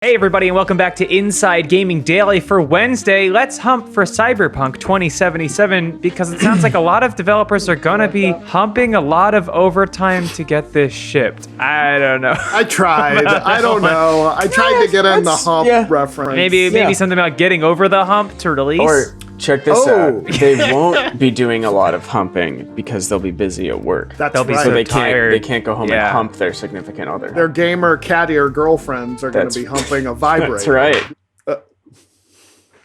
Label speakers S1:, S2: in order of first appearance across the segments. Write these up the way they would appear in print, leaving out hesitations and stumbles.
S1: Hey everybody, and welcome back to Inside Gaming Daily for Wednesday. Let's hump for Cyberpunk 2077 because it sounds like a lot of developers are gonna be humping a lot of overtime to get this shipped. I don't know.
S2: I tried. I don't know. I tried to get in the hump reference.
S1: Maybe something about getting over the hump to release.
S3: Or check this out. They won't be doing a lot of humping because they'll be busy at work.
S2: That's
S1: They'll be
S2: right.
S1: so
S3: They
S1: tired.
S3: can't go home and hump their significant other.
S2: Their gamer caddy or girlfriends are going to be humping a vibrator.
S3: That's right.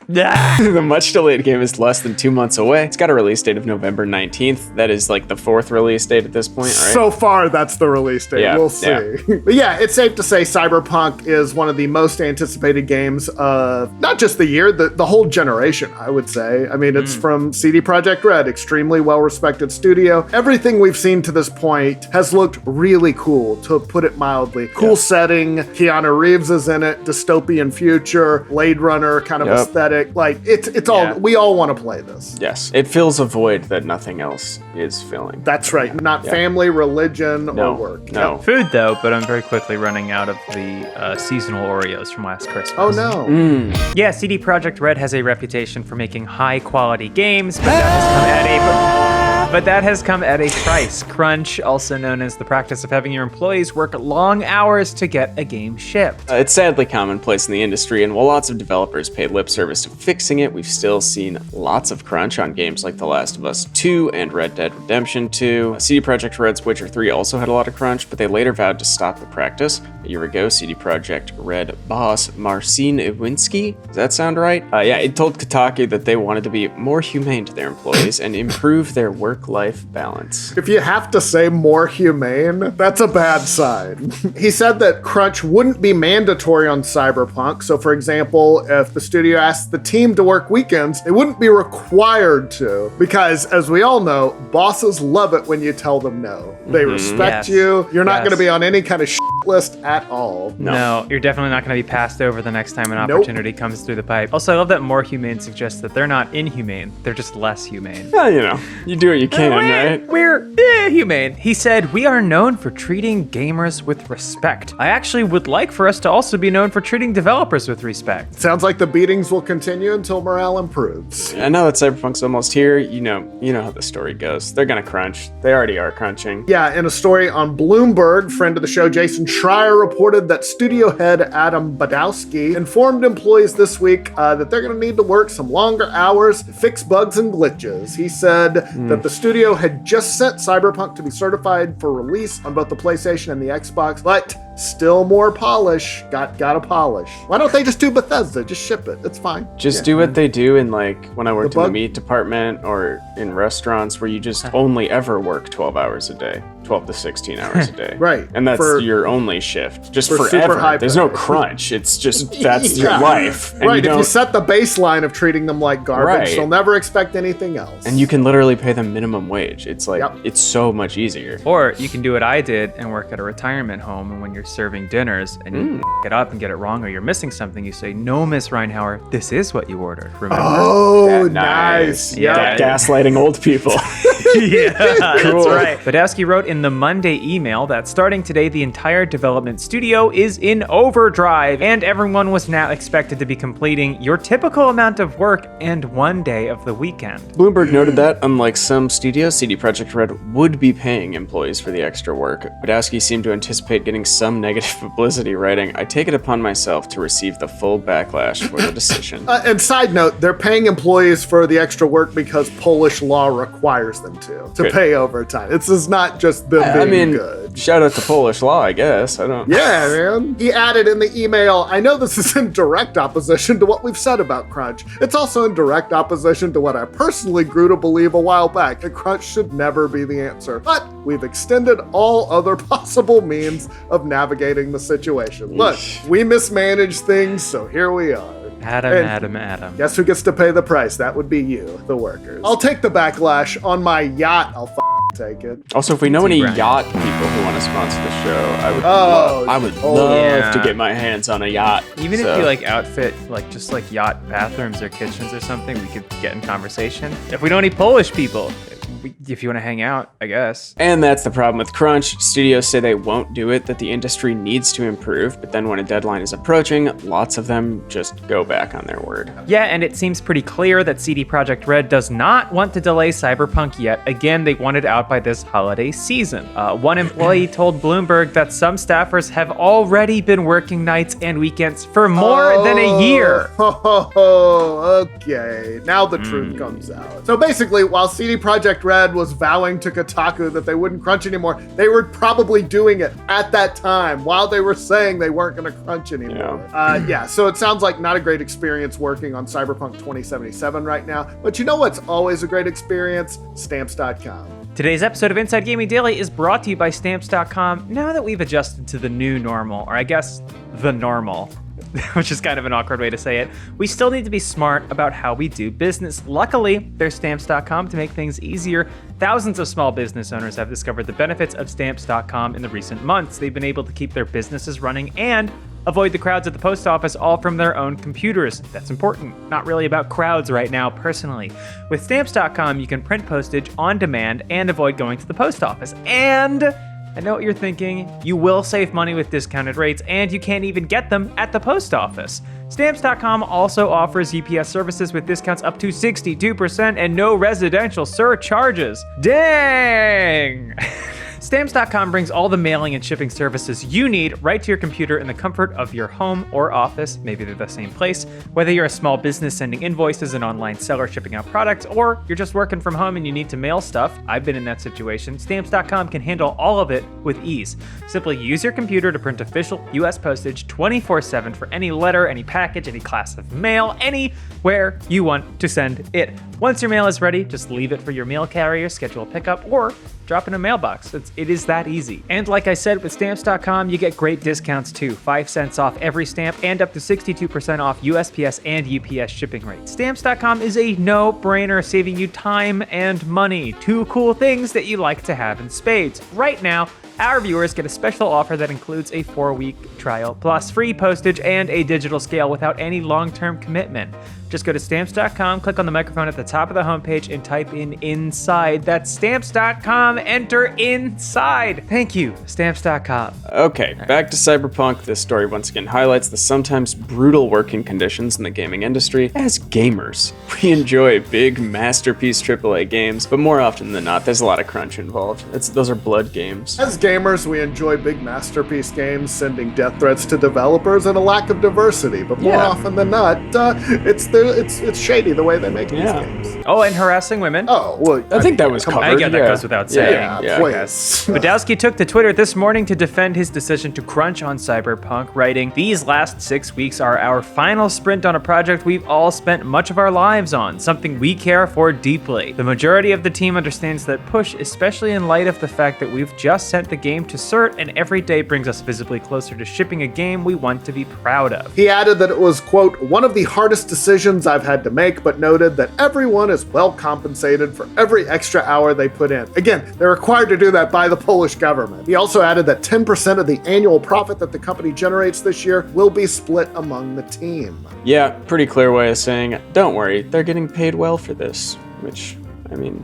S3: The much delayed game is less than 2 months away. It's got a release date of November 19th. That is like the fourth release date at this point, right?
S2: So far, that's the release date.
S3: Yeah,
S2: We'll see.
S3: yeah.
S2: But yeah, it's safe to say Cyberpunk is one of the most anticipated games of not just the year, the whole generation, I would say. I mean, it's from CD Projekt Red, extremely well-respected studio. Everything we've seen to this point has looked really cool, to put it mildly. Cool setting, Keanu Reeves is in it, dystopian future, Blade Runner kind of aesthetic. Like, it's all, we all want to play this.
S3: Yes, it fills a void that nothing else is filling.
S2: That's right. Not family, religion, or work.
S3: No.
S1: Food though, but I'm very quickly running out of the seasonal Oreos from last Christmas.
S2: Oh no.
S1: Yeah, CD Projekt Red has a reputation for making high-quality games, but that has come at a price. Crunch, also known as the practice of having your employees work long hours to get a game shipped.
S3: It's sadly commonplace in the industry, and while lots of developers paid lip service to fixing it, we've still seen lots of crunch on games like The Last of Us 2 and Red Dead Redemption 2. CD Projekt Red's Witcher 3 also had a lot of crunch, but they later vowed to stop the practice. A year ago, CD Projekt Red boss Marcin Iwinski, does that sound right? It told Kotaku that they wanted to be more humane to their employees and improve their work-life balance.
S2: If you have to say more humane, that's a bad sign. He said that crunch wouldn't be mandatory on Cyberpunk. So for example, if the studio asked the team to work weekends, they wouldn't be required to, because as we all know, bosses love it when you tell them no. They respect you. You're not going to be on any kind of shit list at all.
S1: No, you're definitely not going to be passed over the next time an opportunity comes through the pipe. Also, I love that more humane suggests that they're not inhumane. They're just less humane.
S3: Well, you do what you can, right?
S1: We're humane. He said, "We are known for treating gamers with respect. I actually would like for us to also be known for treating developers with respect."
S2: Sounds like the beatings will continue until morale improves.
S3: I know that Cyberpunk's almost here. You know how the story goes. They're gonna crunch. They already are crunching.
S2: Yeah, in a story on Bloomberg, friend of the show Jason Schreier reported that studio head Adam Badowski informed employees this week that they're going to need to work some longer hours to fix bugs and glitches. He said that the studio had just sent Cyberpunk to be certified for release on both the PlayStation and the Xbox, but still more polish. Gotta polish. Why don't they just do Bethesda? Just ship it. It's fine.
S3: Just do what they do in, like, when I worked in the meat department or in restaurants where you just only ever work 12 hours a day. 12 to 16 hours a day.
S2: Right.
S3: And that's your only shift. Just
S2: for
S3: forever.
S2: super high
S3: There's no crunch. It's just, that's your life. And
S2: right. If you set the baseline of treating them like garbage,
S3: Right.
S2: they'll never expect anything else.
S3: And you can literally pay them minimum wage. It's like, it's so much easier.
S1: Or you can do what I did and work at a retirement home, and when you're serving dinners and you f it up and get it wrong or you're missing something, you say, "No, Miss Reinhauer, this is what you ordered. Remember?"
S2: Oh, nice.
S1: Yeah.
S3: Gaslighting old people.
S1: Yeah, that's right. Badowski wrote in the Monday email that starting today, the entire development studio is in overdrive, and everyone was now expected to be completing your typical amount of work and one day of the weekend.
S3: Bloomberg noted that, unlike some studios, CD Projekt Red would be paying employees for the extra work. Badowski seemed to anticipate getting some negative publicity, writing, "I take it upon myself to receive the full backlash for the decision."
S2: And side note, they're paying employees for the extra work because Polish law requires them to pay overtime. This is not just them being good.
S3: Shout out to Polish law, I guess. I don't.
S2: Yeah, man. He added in the email, "I know this is in direct opposition to what we've said about crunch. It's also in direct opposition to what I personally grew to believe a while back, that crunch should never be the answer. But we've extended all other possible means of navigating the situation. Look, we mismanaged things, so here we are."
S1: Adam.
S2: Guess who gets to pay the price? That would be you, the workers. I'll take the backlash on my yacht. I'll take it.
S3: Also, if we know any yacht people who want to sponsor the show, I would love to get my hands on a yacht.
S1: Even if you like outfit just like yacht bathrooms or kitchens or something, we could get in conversation. If we know any Polish people, if you want to hang out, I guess.
S3: And that's the problem with crunch. Studios say they won't do it, that the industry needs to improve, but then when a deadline is approaching, lots of them just go back on their word.
S1: Yeah, and it seems pretty clear that CD Projekt Red does not want to delay Cyberpunk yet. Again, they want it out by this holiday season. One employee told Bloomberg that some staffers have already been working nights and weekends for more than a year.
S2: Okay, now the truth comes out. So basically, while CD Projekt Red was vowing to Kotaku that they wouldn't crunch anymore, they were probably doing it at that time while they were saying they weren't going to crunch anymore. Yeah, so it sounds like not a great experience working on Cyberpunk 2077 right now. But you know what's always a great experience? Stamps.com.
S1: Today's episode of Inside Gaming Daily is brought to you by Stamps.com. Now that we've adjusted to the new normal, or I guess the normal, which is kind of an awkward way to say it, we still need to be smart about how we do business. Luckily, there's Stamps.com to make things easier. Thousands of small business owners have discovered the benefits of Stamps.com in the recent months. They've been able to keep their businesses running and avoid the crowds at the post office, all from their own computers. That's important. Not really about crowds right now, personally. With Stamps.com, you can print postage on demand and avoid going to the post office. And I know what you're thinking. You will save money with discounted rates, and you can't even get them at the post office. Stamps.com also offers UPS services with discounts up to 62% and no residential surcharges. Dang! Stamps.com brings all the mailing and shipping services you need right to your computer in the comfort of your home or office. Maybe they're the same place. Whether you're a small business sending invoices, an online seller shipping out products, or you're just working from home and you need to mail stuff, I've been in that situation, Stamps.com can handle all of it with ease. Simply use your computer to print official US postage 24/7 for any letter, any package, any class of mail, anywhere you want to send it. Once your mail is ready, just leave it for your mail carrier, schedule a pickup, or drop in a mailbox. It is that easy. And like I said, with Stamps.com, you get great discounts too. 5 cents off every stamp and up to 62% off USPS and UPS shipping rates. Stamps.com is a no-brainer, saving you time and money. 2 cool things that you like to have in spades. Right now, our viewers get a special offer that includes a 4-week trial, plus free postage and a digital scale without any long-term commitment. Just go to Stamps.com, click on the microphone at the top of the homepage, and type in INSIDE. That's Stamps.com, enter INSIDE. Thank you, Stamps.com.
S3: Okay, back to Cyberpunk. This story once again highlights the sometimes brutal working conditions in the gaming industry. As gamers, we enjoy big masterpiece AAA games, but more often than not, there's a lot of crunch involved. Those are blood games.
S2: As gamers, we enjoy big masterpiece games, sending death threats to developers, and a lack of diversity. But more often than not, it's shady the way they make these games.
S1: Oh, and harassing women.
S2: Oh, well,
S3: I think that was covered.
S1: I guess that goes without saying.
S2: Yeah, please.
S1: Badowski took to Twitter this morning to defend his decision to crunch on Cyberpunk, writing, "These last 6 weeks are our final sprint on a project we've all spent much of our lives on, something we care for deeply. The majority of the team understands that push, especially in light of the fact that we've just sent the game to CERT, and every day brings us visibly closer to shipping a game we want to be proud of."
S2: He added that it was, quote, "one of the hardest decisions I've had to make, but noted that everyone is well compensated for every extra hour they put in." Again, they're required to do that by the Polish government. He also added that 10% of the annual profit that the company generates this year will be split among the team.
S3: Yeah, pretty clear way of saying, don't worry, they're getting paid well for this, which, I mean,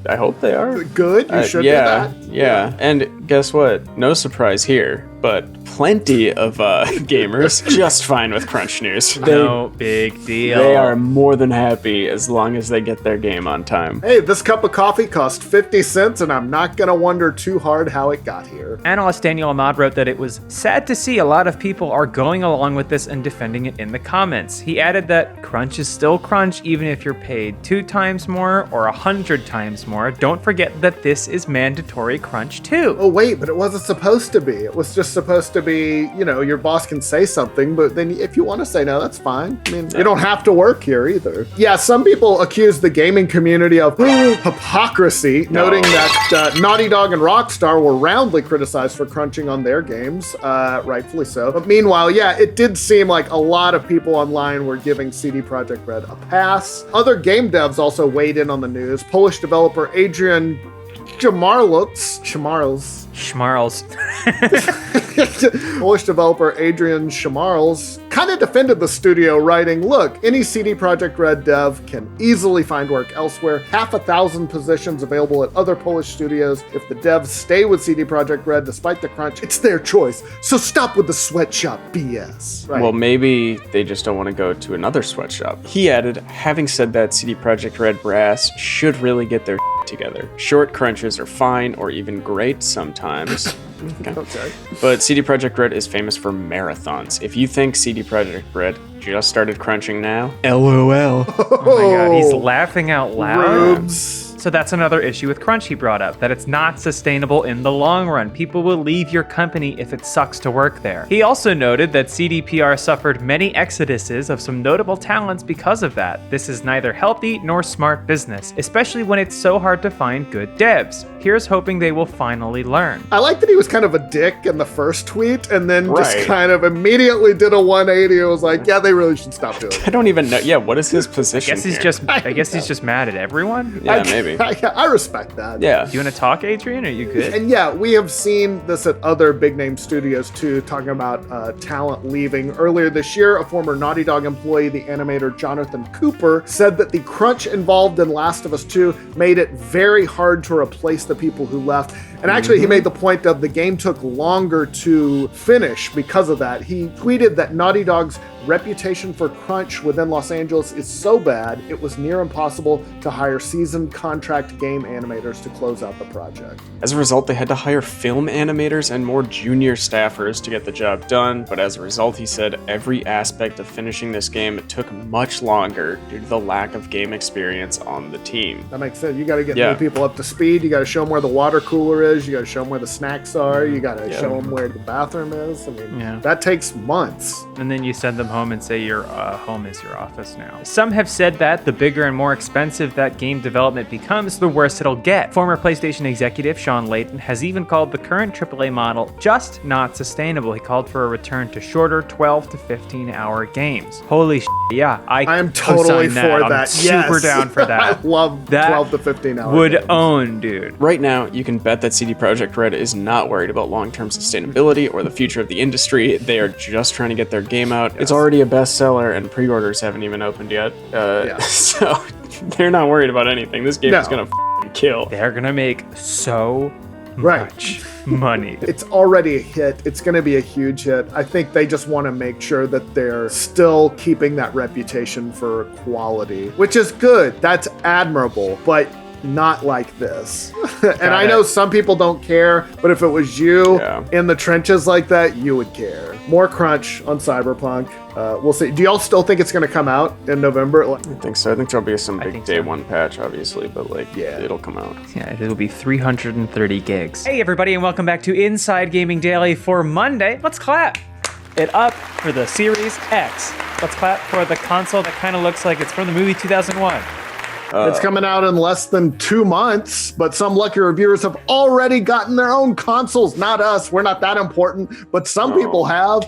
S3: I hope they are.
S2: Good, you should do that.
S3: Yeah, and guess what? No surprise here, but plenty of gamers just fine with crunch news.
S1: No big deal.
S3: They are more than happy as long as they get their game on time.
S2: Hey, this cup of coffee cost 50 cents, and I'm not gonna wonder too hard how it got here.
S1: Analyst Daniel Ahmad wrote that it was sad to see a lot of people are going along with this and defending it in the comments. He added that crunch is still crunch even if you're paid 2 times more or 100 times more. Don't forget that this is mandatory crunch too.
S2: Oh wait, but it wasn't supposed to be. It was just supposed to be, your boss can say something, but then if you want to say no, that's fine. I mean, you don't have to work here either. Yeah, some people accuse the gaming community of hypocrisy, noting that Naughty Dog and Rockstar were roundly criticized for crunching on their games, rightfully so. But meanwhile, yeah, it did seem like a lot of people online were giving CD Projekt Red a pass. Other game devs also weighed in on the news. Polish developer Adrian Schmarls. Polish developer Adrian Shamarls kind of defended the studio, writing, "Look, any CD Projekt Red dev can easily find work elsewhere. 600 positions available at other Polish studios. If the devs stay with CD Projekt Red despite the crunch, it's their choice. So stop with the sweatshop BS." Right.
S3: Well, maybe they just don't want to go to another sweatshop. He added, having said that, CD Projekt Red brass should really get their together. Short crunches are fine or even great sometimes.
S2: Okay.
S3: But CD Projekt Red is famous for marathons. If you think CD Projekt Red just started crunching now, LOL.
S1: Oh my god, he's laughing out loud.
S2: Rubes.
S1: So that's another issue with crunch he brought up, that it's not sustainable in the long run. People will leave your company if it sucks to work there. He also noted that CDPR suffered many exoduses of some notable talents because of that. This is neither healthy nor smart business, especially when it's so hard to find good devs. Here's hoping they will finally learn.
S2: I like that he was kind of a dick in the first tweet and then just
S3: Right.
S2: kind of immediately did a 180 and was like, yeah, they really should stop doing it.
S3: I don't even know. Yeah, what is his
S1: I
S3: position
S1: guess he's
S3: here?
S1: just mad at everyone.
S3: Yeah, maybe.
S2: I respect that.
S3: Yeah.
S1: Do you want to talk, Adrian? Are you good?
S2: And yeah, we have seen this at other big name studios too, talking about talent leaving. Earlier this year, a former Naughty Dog employee, the animator Jonathan Cooper, said that the crunch involved in Last of Us 2 made it very hard to replace the people who left. And actually, he made the point of the game took longer to finish because of that. He tweeted that Naughty Dog's reputation for crunch within Los Angeles is so bad, it was near impossible to hire seasoned contract game animators to close out the project.
S3: As a result, they had to hire film animators and more junior staffers to get the job done, but as a result, he said, every aspect of finishing this game took much longer due to the lack of game experience on the team.
S2: That makes sense. You got to get
S3: Yeah.
S2: new people up to speed. You got to show them where the water cooler is. You got to show them where the snacks are. You got to show them where the bathroom is. I mean, that takes months.
S1: And then you send them home and say your home is your office now. Some have said that the bigger and more expensive that game development becomes, the worse it'll get. Former PlayStation executive Sean Layton has even called the current AAA model just not sustainable. He called for a return to shorter 12 to 15 hour games. Holy yeah, I
S2: am totally
S1: co-sign
S2: for
S1: I'm
S2: that.
S1: super
S2: Yes.
S1: down for that.
S2: I love
S1: that
S2: 12 to 15 hours.
S1: would own, dude.
S3: Right now, you can bet that CD Projekt Red is not worried about long-term sustainability or the future of the industry. They are just trying to get their game out. It's already a bestseller, and pre-orders haven't even opened yet. So they're not worried about anything. This game is gonna kill.
S1: They're gonna make so
S2: Right.
S1: much money.
S2: It's already a hit. It's going to be a huge hit. I think they just want to make sure that they're still keeping that reputation for quality, which is good. That's admirable, but not like this. And I know some people don't care, but if it was you in the trenches like that, you would care. More crunch on Cyberpunk. We'll see. Do y'all still think it's going to come out in November?
S3: I think so. I think there'll be some big day one patch, obviously, but it'll come out.
S1: Yeah, it'll be 330 gigs. Hey everybody, and welcome back to Inside Gaming Daily for Monday. Let's clap it up for the Series X. Let's clap for the console that kind of looks like it's from the movie 2001.
S2: It's coming out in less than 2 months, but some lucky reviewers have already gotten their own consoles. Not us. We're not that important, but some people have.